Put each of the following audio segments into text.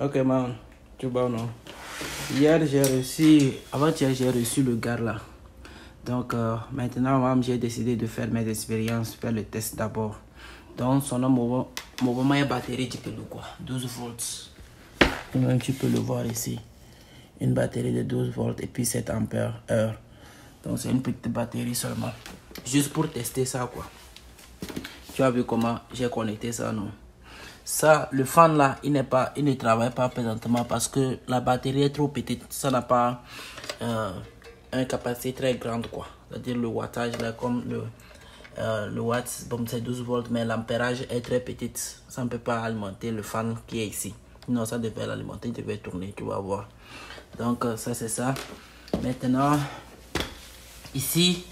Ok, man. Tu vois, non? Hier, j'ai reçu... Avant-hier, j'ai reçu le gars là. Donc, maintenant, même, j'ai décidé de faire mes expériences, faire le test d'abord. Donc, son nom, mon batterie, tu peux le quoi? 12 volts. Et même, tu peux le voir ici. Une batterie de 12 volts et puis 7 ampères heure. Donc, c'est une petite batterie seulement. Juste pour tester ça, quoi. Tu as vu comment j'ai connecté ça, non? Ça, le fan là, il ne travaille pas présentement parce que la batterie est trop petite. Ça n'a pas une capacité très grande, quoi. C'est-à-dire le wattage là, comme le watt, bon, c'est 12 volts, mais l'ampérage est très petit. Ça ne peut pas alimenter le fan qui est ici. Non, ça devait l'alimenter, il devait tourner, tu vas voir. Donc, ça c'est ça. Maintenant, ici,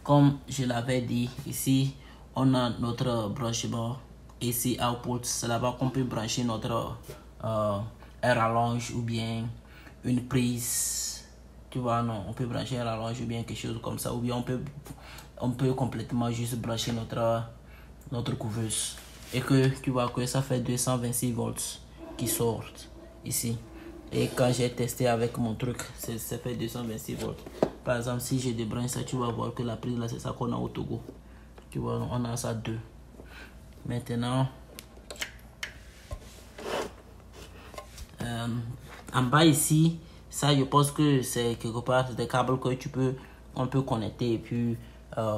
comme je l'avais dit, ici, on a notre branchement. Ici, output, c'est là-bas qu'on peut brancher notre air rallonge ou bien une prise. Tu vois, non, on peut brancher un rallonge ou bien quelque chose comme ça. Ou bien on peut complètement juste brancher notre couveuse. Et que tu vois que ça fait 226 volts qui sortent ici. Et quand j'ai testé avec mon truc, ça fait 226 volts. Par exemple, si je débranche ça, tu vas voir que la prise là, c'est ça qu'on a au Togo. Tu vois, on a ça 2. Maintenant, en bas ici, ça je pense que c'est quelque part des câbles que on peut connecter et puis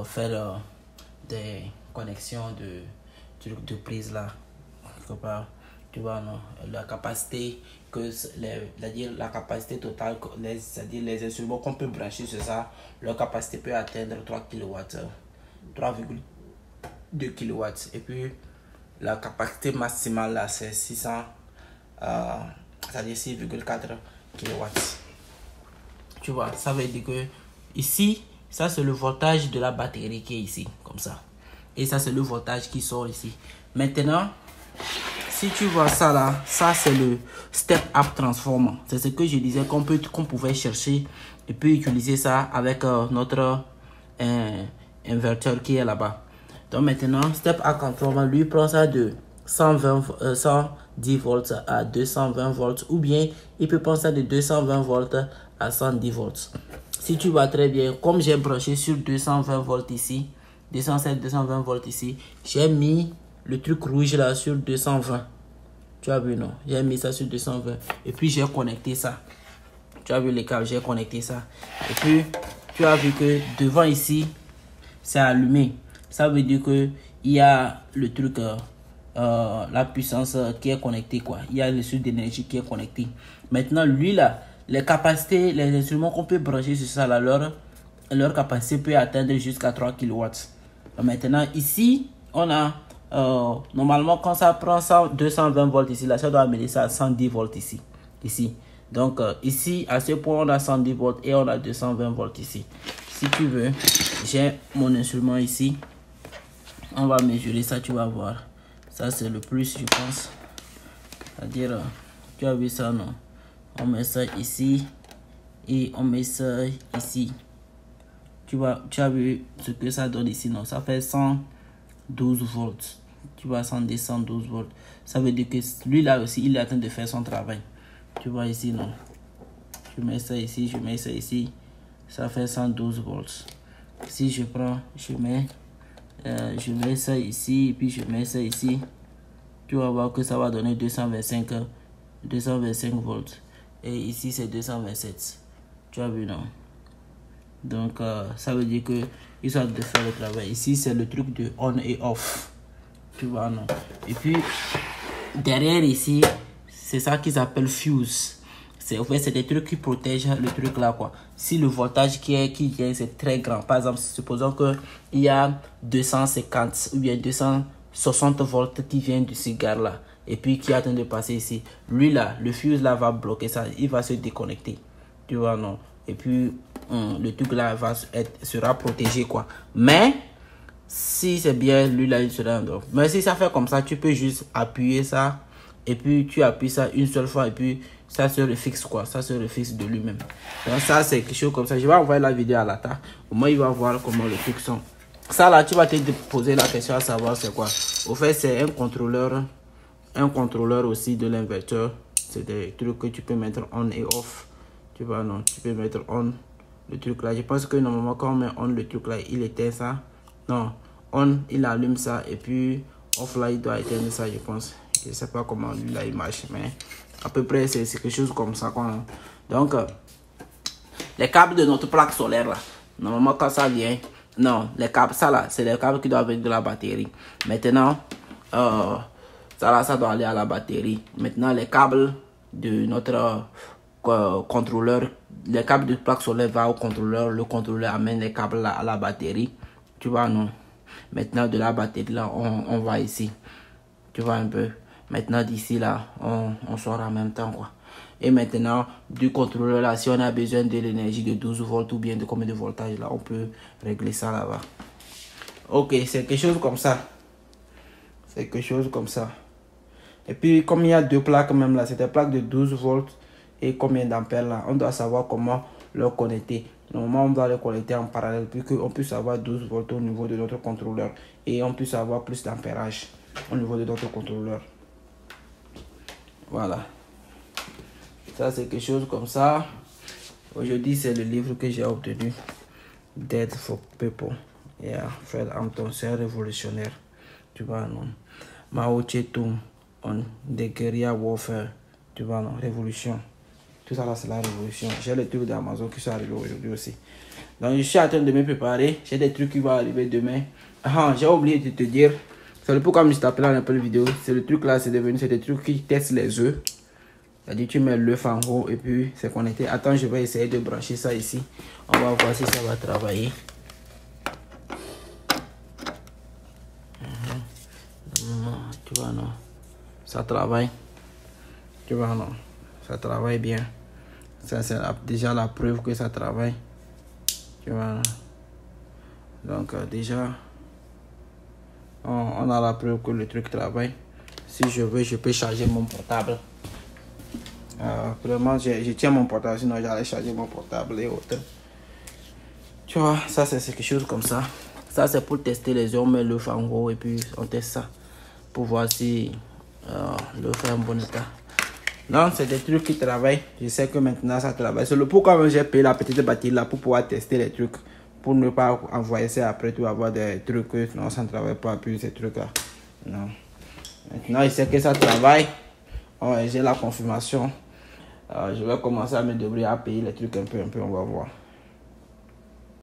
faire des connexions de prise là. Quelque part, tu vois, non, la capacité c'est-à-dire la capacité totale, c'est-à-dire les instruments qu'on peut brancher sur ça, leur capacité peut atteindre 3 kW, 3,2 kW. Et puis la capacité maximale là c'est 600, c'est-à-dire 6,4 kW. Tu vois, ça veut dire que ici, ça c'est le voltage de la batterie qui est ici, comme ça. Et ça c'est le voltage qui sort ici. Maintenant, si tu vois ça là, ça c'est le step up transformer. C'est ce que je disais qu'on pouvait chercher et puis utiliser ça avec notre inverteur qui est là-bas. Donc maintenant, step up transformer, lui prend ça de 110 volts à 220 volts ou bien il peut prendre ça de 220 volts à 110 volts. Si tu vois très bien, comme j'ai branché sur 220 volts ici, 220 volts ici, j'ai mis le truc rouge là sur 220. Tu as vu, non? J'ai mis ça sur 220 et puis j'ai connecté ça. Tu as vu les câbles, j'ai connecté ça. Et puis, tu as vu que devant ici, c'est allumé. Ça veut dire que il y a le truc, la puissance qui est connectée, quoi. Il y a le source d'énergie qui est connecté. Maintenant, lui là, les capacités, les instruments qu'on peut brancher sur ça là, leur capacité peut atteindre jusqu'à 3 kW. Maintenant, ici, on a normalement quand ça prend 220 volts ici, là, ça doit amener ça à 110 volts ici. Donc, ici, à ce point, on a 110 volts et on a 220 volts ici. Si tu veux, j'ai mon instrument ici. On va mesurer ça, tu vas voir. Ça, c'est le plus, je pense. C'est-à-dire, tu as vu ça, non? On met ça ici et on met ça ici. Tu as vu ce que ça donne ici, non? Ça fait 112 volts. Tu vois, 112 volts. Ça veut dire que lui là aussi, il est en train de faire son travail. Tu vois ici, non? Je mets ça ici, je mets ça ici. Ça fait 112 volts. Si je prends, je mets ça ici, et puis je mets ça ici. Tu vas voir que ça va donner 225 volts. Et ici, c'est 227. Tu as vu, non? Donc, ça veut dire que ils sont de faire le travail. Ici, c'est le truc de on et off. Tu vois, non? Et puis, derrière ici, c'est ça qu'ils appellent fuse. En fait, c'est des trucs qui protègent le truc là, quoi. Si le voltage qui vient, c'est très grand. Par exemple, supposons qu'il y a 250 ou bien 260 volts qui viennent du cigare là. Et puis, qui est en train de passer ici. Lui là, le fuse là va bloquer ça. Il va se déconnecter. Tu vois, non? Et puis, le truc là sera protégé, quoi. Mais, si c'est bien, lui là, il sera endormi. Mais si ça fait comme ça, tu peux juste appuyer ça. Et puis, tu appuies ça une seule fois. Et puis, ça se refixe, quoi. Ça se refixe de lui-même. Donc, ça, c'est quelque chose comme ça. Je vais envoyer la vidéo à Lata. Au moins, il va voir comment le truc sont. Ça, là, tu vas te poser la question à savoir c'est quoi. Au fait, c'est un contrôleur aussi de l'inverteur. c'est des trucs que tu peux mettre on et off. Tu vois, non, tu peux mettre on le truc là. Je pense que normalement, quand on met on le truc là, il éteint ça. Non, on, il allume ça et puis off là, il doit éteindre ça, je pense. Je sais pas comment lui là il marche, mais à peu près c'est quelque chose comme ça, quoi. Donc, les câbles de notre plaque solaire là, normalement quand ça vient, non, les câbles, ça là, c'est les câbles qui doivent venir de la batterie. Maintenant, ça là, ça doit aller à la batterie. Maintenant, les câbles de notre contrôleur, les câbles de plaque solaire vont au contrôleur, le contrôleur amène les câbles là à la batterie. Tu vois, non? Maintenant, de la batterie là, on va ici. Tu vois un peu? Maintenant, d'ici là, on sort en même temps, quoi. Et maintenant, du contrôleur là, si on a besoin de l'énergie de 12 volts ou bien de combien de voltage là, on peut régler ça là-bas. Ok, c'est quelque chose comme ça. C'est quelque chose comme ça. Et puis, comme il y a deux plaques même là, c'est des plaques de 12 volts et combien d'ampères là, on doit savoir comment leur connecter. Normalement, on doit les connecter en parallèle pour qu'on puisse avoir 12 volts au niveau de notre contrôleur et on puisse avoir plus d'ampérage au niveau de notre contrôleur. Voilà. Ça, c'est quelque chose comme ça. Aujourd'hui, c'est le livre que j'ai obtenu. Dead for People. Yeah, Fred Hampton, c'est un révolutionnaire. Tu vois, non? Mao Tse-tung, on the guerrilla warfare. Tu vois, non? Révolution. Tout ça là, c'est la révolution. J'ai les trucs d'Amazon qui sont arrivés aujourd'hui aussi. Donc, je suis en train de me préparer. J'ai des trucs qui vont arriver demain. Ah, j'ai oublié de te dire. C'est le pourquoi je t'appelle un peu la vidéo. C'est le truc là, c'est devenu, c'est des trucs qui testent les œufs. C'est-à-dire, tu mets l'œuf en haut et puis c'est connecté. Attends, je vais essayer de brancher ça ici. On va voir si ça va travailler. Tu vois, non? Ça travaille. Tu vois, non? Ça travaille bien. Ça, c'est déjà la preuve que ça travaille. Tu vois, non? Donc, déjà, on a la preuve que le truc travaille. Si je veux, je peux charger mon portable. Vraiment, je tiens mon portable, sinon j'allais charger mon portable et autres. Tu vois, ça c'est quelque chose comme ça. Ça c'est pour tester les œufs, on met l'œuf en haut et puis on teste ça. Pour voir si l'œuf est en bon état. Non, c'est des trucs qui travaillent. Je sais que maintenant ça travaille. C'est le pourquoi j'ai payé la petite batterie là pour pouvoir tester les trucs. Pour ne pas envoyer ça après, tu vas avoir des trucs. Non, ça ne travaille pas plus ces trucs là. Non. Maintenant, je sais que ça travaille. J'ai la confirmation. Je vais commencer à me débrouiller à payer les trucs un peu, on va voir.